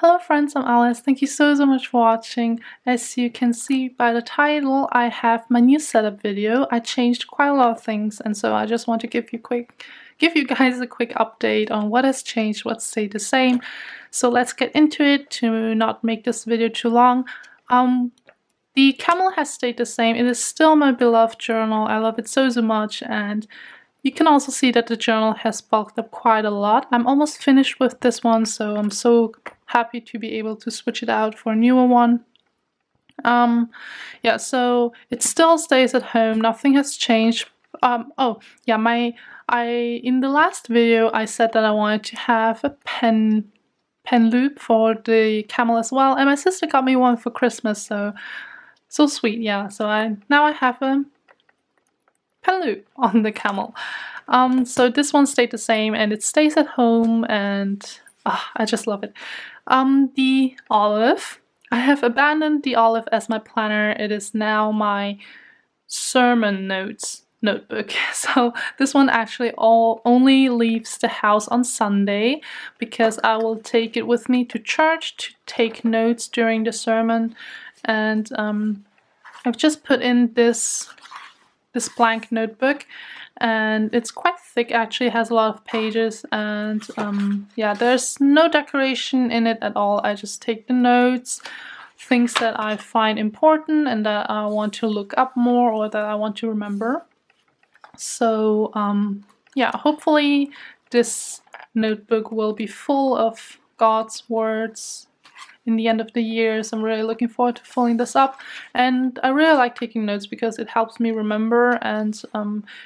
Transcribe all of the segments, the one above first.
Hello friends, I'm Alice. Thank you so much for watching. As you can see by the title, I have my new setup video. I changed quite a lot of things, and so I just want to give you guys a quick update on what has changed, what stayed the same. So let's get into it to not make this video too long. The camel has stayed the same. It is still my beloved journal. I love it so much, and you can also see that the journal has bulked up quite a lot. I'm almost finished with this one, so I'm so happy to be able to switch it out for a newer one. Yeah, so it still stays at home. Nothing has changed. Oh yeah, in the last video I said that I wanted to have a pen loop for the camel as well, and my sister got me one for Christmas. So sweet, yeah. So now I have a pen loop on the camel. So this one stayed the same, and it stays at home, and I just love it. The olive, I have abandoned the olive as my planner. It is now my sermon notes notebook. So this one actually only leaves the house on Sunday, because I will take it with me to church to take notes during the sermon. And I've just put in this blank notebook, and it's quite thick. Actually, it has a lot of pages, and yeah, there's no decoration in it at all. I just take the notes, things that I find important and that I want to look up more or that I want to remember. So yeah, hopefully this notebook will be full of God's words in the end of the year. So I'm really looking forward to filling this up, and I really like taking notes because it helps me remember, and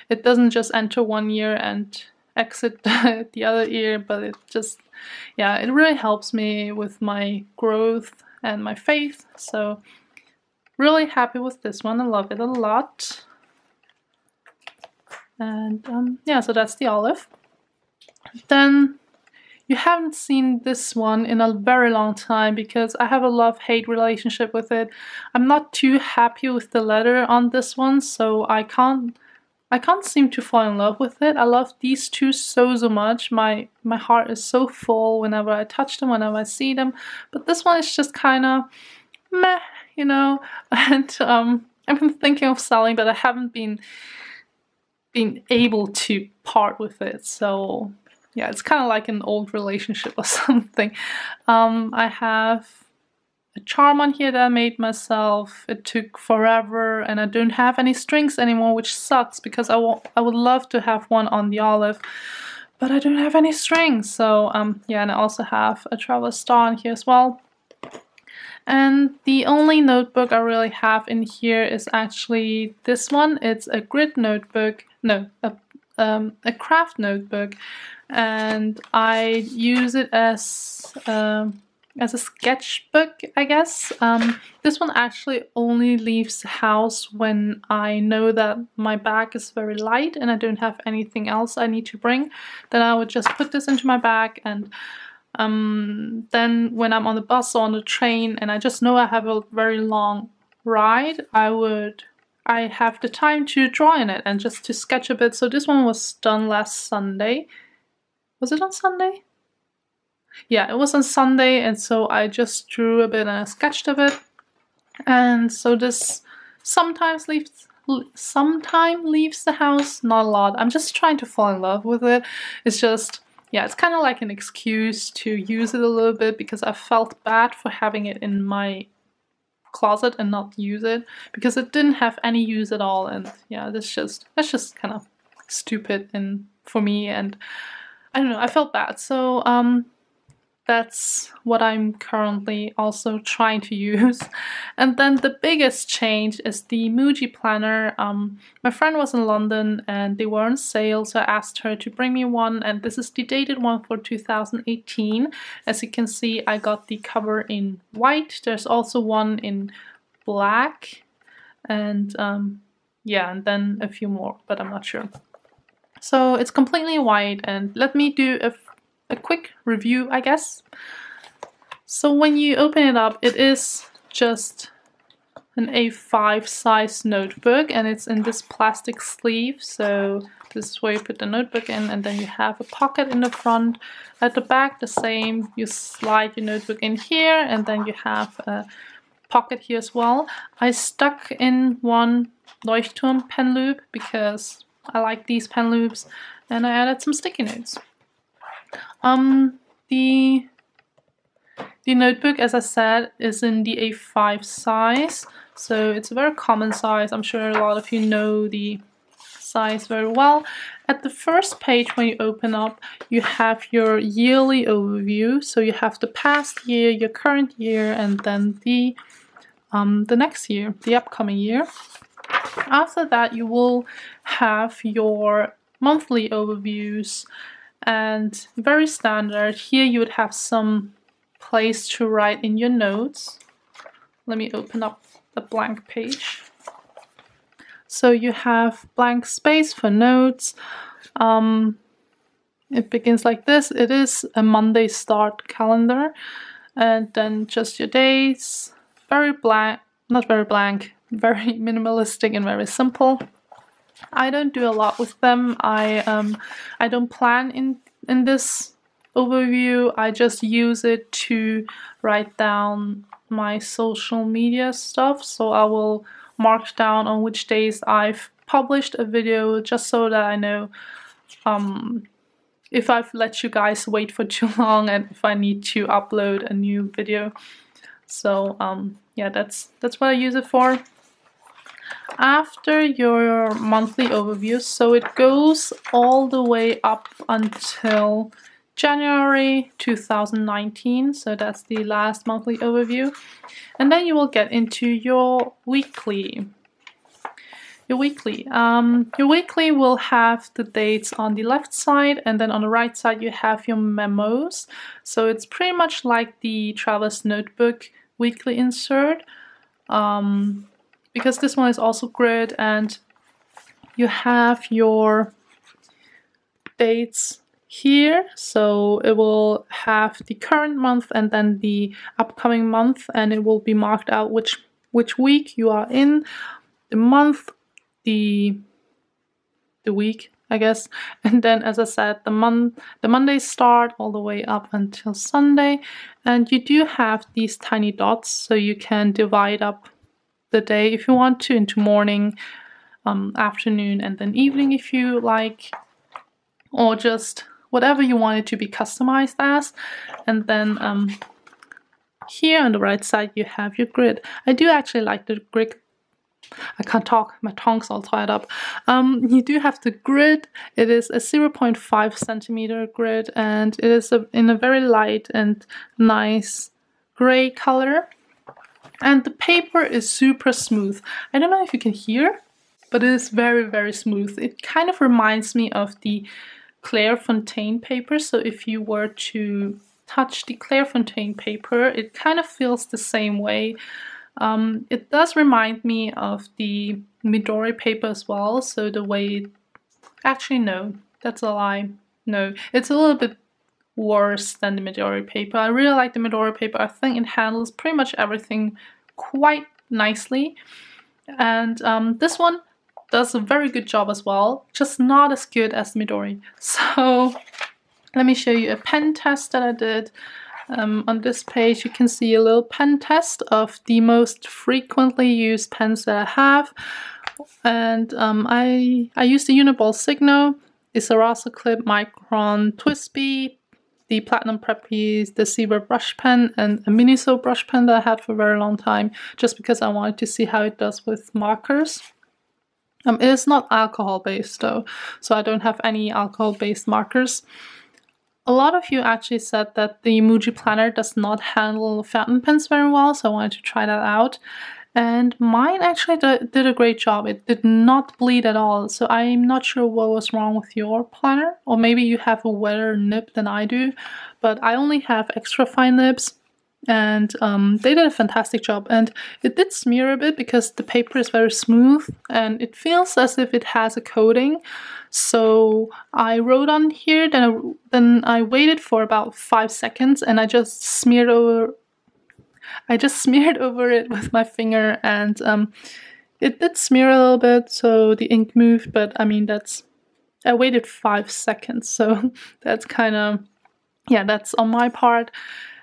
it doesn't just enter one year and exit the other year, but it just, yeah, it really helps me with my growth and my faith. So really happy with this one. I love it a lot. And yeah, so that's the olive. Then you haven't seen this one in a very long time because I have a love-hate relationship with it. I'm not too happy with the leather on this one, so I can't seem to fall in love with it. I love these two so much. My heart is so full whenever I touch them, whenever I see them. But this one is just kind of meh, you know. And I've been thinking of selling, but I haven't been able to part with it. So yeah, it's kind of like an old relationship or something. I have a charm on here that I made myself. It took forever, and I don't have any strings anymore, which sucks because I would love to have one on the olive, but I don't have any strings. So yeah, and I also have a travel star on here as well. And the only notebook I really have in here is actually this one. It's a grid notebook, no, a craft notebook, and I use it as a sketchbook, I guess. This one actually only leaves the house when I know that my bag is very light and I don't have anything else I need to bring. Then I would just put this into my bag, and then when I'm on the bus or on the train and I just know I have a very long ride, I have the time to draw in it and just to sketch a bit. So this one was done last Sunday. Was it on Sunday? Yeah, it was on Sunday, and so I just drew a bit and I sketched a bit. And so this sometimes leaves the house, not a lot. I'm just trying to fall in love with it. It's just, yeah, it's kind of like an excuse to use it a little bit because I felt bad for having it in my closet and not use it because it didn't have any use at all. And yeah, that's just kind of stupid for me, and I don't know, I felt bad. So that's what I'm currently also trying to use. And then the biggest change is the Muji planner. My friend was in London and they were on sale, so I asked her to bring me one, and this is the dated one for 2018. As you can see, I got the cover in white. There's also one in black, and yeah, and then a few more, but I'm not sure. So it's completely white, and let me do a quick review, I guess. So when you open it up, it is just an A5 size notebook, and it's in this plastic sleeve. So this is where you put the notebook in, and then you have a pocket in the front. At the back, the same. You slide your notebook in here, and then you have a pocket here as well. I stuck in one Leuchtturm pen loop because I like these pen loops, and I added some sticky notes. The notebook, as I said, is in the A5 size, so it's a very common size. I'm sure a lot of you know the size very well. At the first page, when you open up, you have your yearly overview. So you have the past year, your current year, and then the next year, the upcoming year. After that, you will have your monthly overviews, and very standard. Here you would have some place to write in your notes. Let me open up the blank page. So you have blank space for notes. It begins like this. It is a Monday start calendar, and then just your days. Very blank, not very blank, very minimalistic and very simple. I don't do a lot with them. I don't plan in this overview. I just use it to write down my social media stuff. So I will mark down on which days I've published a video, just so that I know if I've let you guys wait for too long and if I need to upload a new video. So yeah, that's what I use it for. After your monthly overview, so it goes all the way up until January 2019, so that's the last monthly overview, and then you will get into your weekly. Your weekly will have the dates on the left side, and then on the right side you have your memos. So it's pretty much like the Traveler's Notebook weekly insert, because this one is also grid, and you have your dates here. So it will have the current month and then the upcoming month, and it will be marked out which week you are in, the month, the week, I guess, and then, as I said, the Mondays start all the way up until Sunday, and you do have these tiny dots, so you can divide up the day if you want to into morning, afternoon, and then evening if you like, or just whatever you want it to be customized as. And then here on the right side you have your grid. I do actually like the grid. I can't talk, my tongue's all tied up. You do have the grid. It is a 0.5 centimeter grid, and it is in a very light and nice gray color. And the paper is super smooth. I don't know if you can hear, but it is very, very smooth. It kind of reminds me of the Clairefontaine paper. So if you were to touch the Clairefontaine paper, it kind of feels the same way. It does remind me of the Midori paper as well. So the way, actually no, that's a lie. No, it's a little bit worse than the Midori paper. I really like the Midori paper. I think it handles pretty much everything quite nicely, and this one does a very good job as well, just not as good as Midori. So let me show you a pen test that I did. On this page you can see a little pen test of the most frequently used pens that I have, and I used the Uniball Signo, the Sarasa Clip Micron Twisby, the Platinum Preppy, the Zebra brush pen, and a Miniso brush pen that I had for a very long time, just because I wanted to see how it does with markers. It is not alcohol based though, so I don't have any alcohol based markers. A lot of you actually said that the Muji planner does not handle fountain pens very well, so I wanted to try that out. And mine actually did a great job. It did not bleed at all, so I'm not sure what was wrong with your planner. Or maybe you have a wetter nib than I do, but I only have extra fine nibs, and they did a fantastic job. And it did smear a bit because the paper is very smooth and it feels as if it has a coating. So I wrote on here, then I waited for about 5 seconds, and I just smeared over I just smeared over it with my finger, and it did smear a little bit, so the ink moved, but I mean, I waited 5 seconds, so that's kind of, yeah, that's on my part.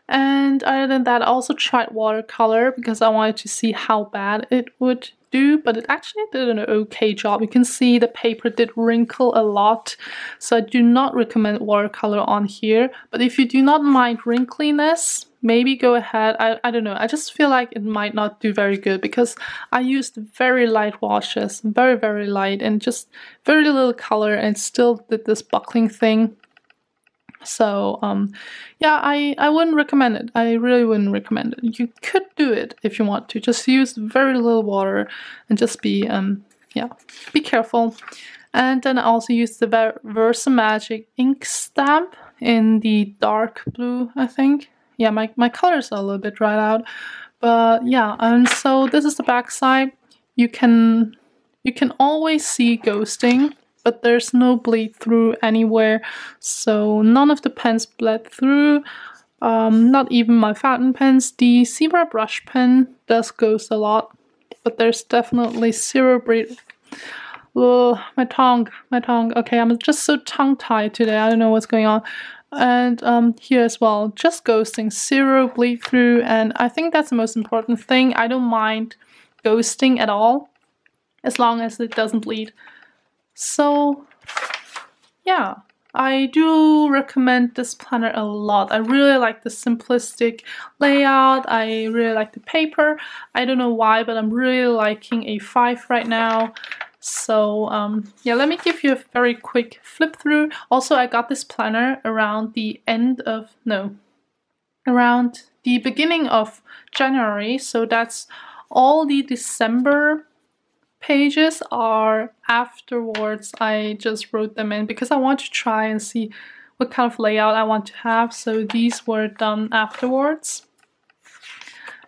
And other than that, I also tried watercolor because I wanted to see how bad it would do, but it actually did an okay job. You can see the paper did wrinkle a lot, so I do not recommend watercolor on here. But if you do not mind wrinkliness, maybe go ahead. I don't know, I just feel like it might not do very good because I used very light washes, very light, and just very little color, and still did this buckling thing. So yeah, I wouldn't recommend it. I really wouldn't recommend it. You could do it if you want to. Just use very little water and just be yeah, be careful. And then I also used the Versamagic ink stamp in the dark blue, I think. Yeah, my colors are a little bit dried out, but yeah. And so this is the back side. You can always see ghosting, but there's no bleed through anywhere, so none of the pens bled through, not even my fountain pens. The Zebra brush pen does ghost a lot, but there's definitely zero bleed. Oh, my tongue. Okay, I'm just so tongue-tied today, I don't know what's going on. And here as well, just ghosting, zero bleed through, and I think that's the most important thing. I don't mind ghosting at all, as long as it doesn't bleed. So yeah, I do recommend this planner a lot. I really like the simplistic layout. I really like the paper. I don't know why, but I'm really liking A5 right now. So yeah, let me give you a very quick flip through. Also, I got this planner around the around the beginning of January. So that's all the December pages are afterwards. I just wrote them in because I want to try and see what kind of layout I want to have. So these were done afterwards.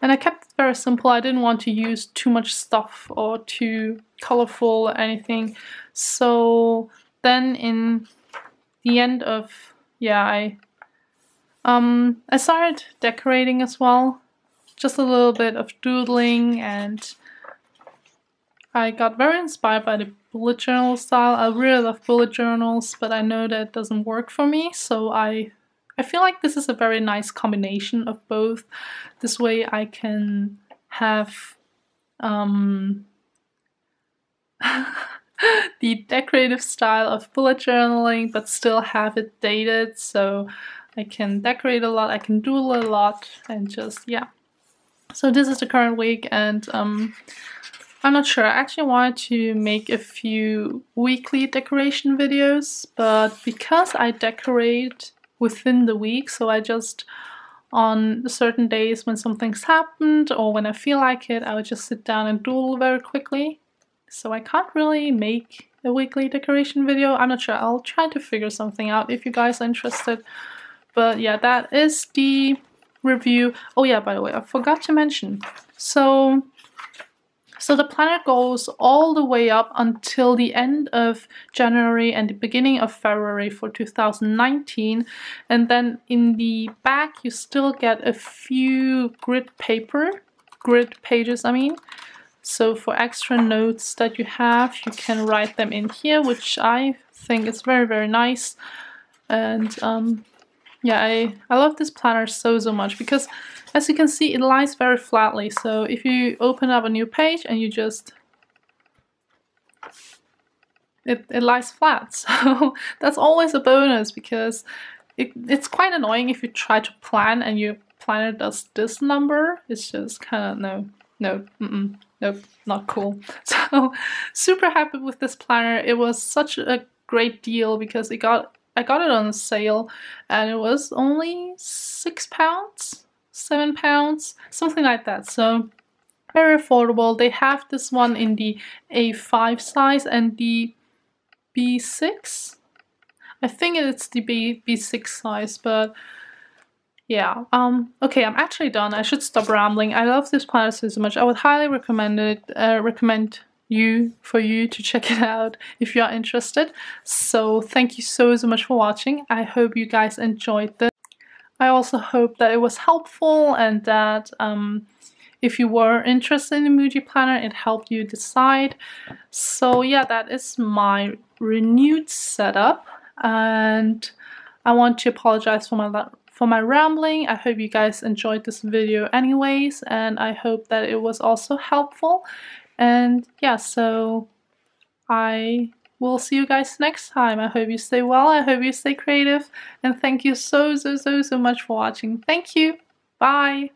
And I kept it very simple. I didn't want to use too much stuff or too colorful or anything. So then in the end of, yeah, I started decorating as well. Just a little bit of doodling, and I got very inspired by the bullet journal style. I really love bullet journals, but I know that doesn't work for me, so I feel like this is a very nice combination of both. This way I can have the decorative style of bullet journaling, but still have it dated, so I can decorate a lot, I can doodle a lot, and just, yeah. So this is the current week, and I'm not sure. I actually wanted to make a few weekly decoration videos, but because I decorate within the week, so I just, on certain days when something's happened or when I feel like it, I would just sit down and doodle very quickly. So I can't really make a weekly decoration video. I'm not sure. I'll try to figure something out if you guys are interested. But yeah, that is the review. Oh yeah, by the way, I forgot to mention. So the planner goes all the way up until the end of January and the beginning of February for 2019. And then in the back, you still get a few grid pages, I mean. So for extra notes that you have, you can write them in here, which I think is very nice. And yeah, I love this planner so much because, as you can see, it lies very flatly. So if you open up a new page and you just, it lies flat. So that's always a bonus, because it's quite annoying if you try to plan and your planner does this number. It's just kind of nope, not cool. So super happy with this planner. It was such a great deal because I got it on sale, and it was only £6, £7, something like that. So very affordable. They have this one in the A5 size and the B6. I think it's the B6 size, but yeah. Okay, I'm actually done. I should stop rambling. I love this planner so much. I would highly recommend it. For you to check it out if you are interested. So thank you so much for watching. I hope you guys enjoyed this. I also hope that it was helpful and that if you were interested in the Muji planner, it helped you decide. So yeah, that is my renewed setup, and I want to apologize for my rambling. I hope you guys enjoyed this video anyways, and I hope that it was also helpful. And yeah, so I will see you guys next time. I hope you stay well, I hope you stay creative, and thank you so much for watching. Thank you. Bye.